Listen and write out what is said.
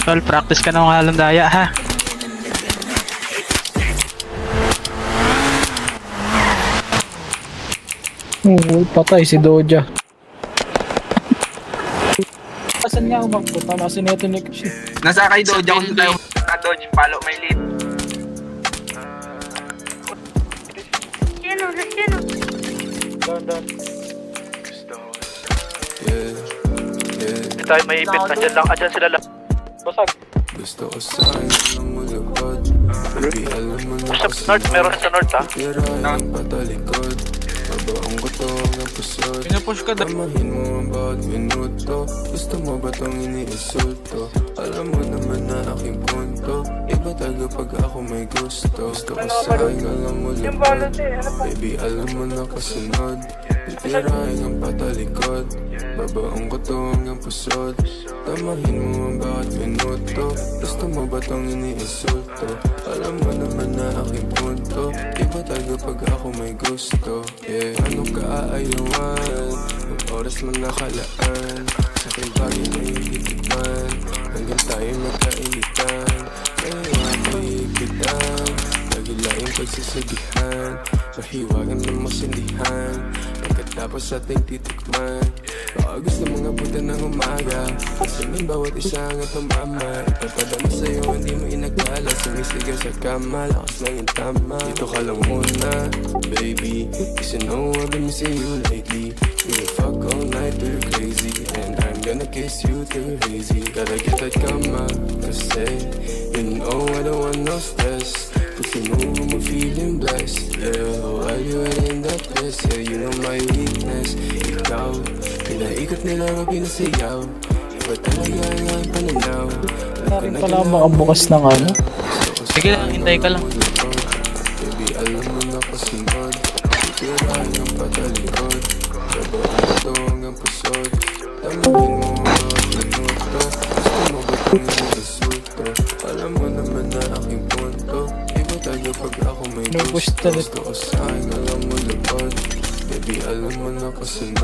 Tol, practice ka ng halong daya ha. Patay si Doja. Asan nga umakbo? Tama si Neto ni Kushi. Nasa kay Doja kung tayo Dodge, follow my lead. Hindi tayo may ipit. Andyan lang. Andyan sila lang. Basag. Gusto ko sa'yo ng mulukod. Baby, alam mo na Sa north, meron sa north ha. tirahan patalikod. Mabaong gusto ng pusod. Pinapush ka daw. Tamahin mo ang bawat minuto. Gusto mo ba tong iniinsulto? Alam mo naman na aking punto. Iba tayo pag ako may gusto. Gusto ko sa'yo ng mulukod. Baby, alam mo na kasunod. Titirahin ang patalikod. Babaong gusto hanggang pusod. Tamahin mo ang bawat minuto. Gusto mo ba tong iniinsulto? Alam mo naman na aking punto. Iba tayo pag ako may gusto. Yeah, ano ka aayawan? Ang oras mo nakalaan. Sa aking bagay na ikitikman. Hanggang tayo magkainitan. Kaya maiigitan. Nagilaing pagsasabihan. Mahiwagan ng masindihan. Pagkatapos ating titikman. Baka gusto mong abutan ng umaga. Kasi may bawat isa nga tumama. Ipapadama sa'yo hindi mo inagala. Sumisigaw sa kama, lakas lang yung tama. Dito ka lang muna, baby. Cause you know I've been missing you lately. We will fuck all night till you're crazy. And I'm gonna kiss you till you're hazy. Gotta get that kama, kasi you know I don't want no stress. If you move, I'm feeling blessed. Yeah, while you were in that place. Yeah, you know my weakness. Ikaw, pinaikot nila o pinasayaw. Iba talaga ang pananaw. Narin pala makabukas ng ano. Sige lang, hintay ka lang. Baby, alam mo na kasunod. Titirahan ang patalikod. Sabang ito hanggang pusod. Tamahin mo ang mga minuto. Gusto mo ba itong iniinsulto? Alam mo naman na aking punto. Iba tayo pag ako may Nabush gusto. talaga. Gusto ko sa'yo, alam mo lupod. Baby, alam mo na kasunod.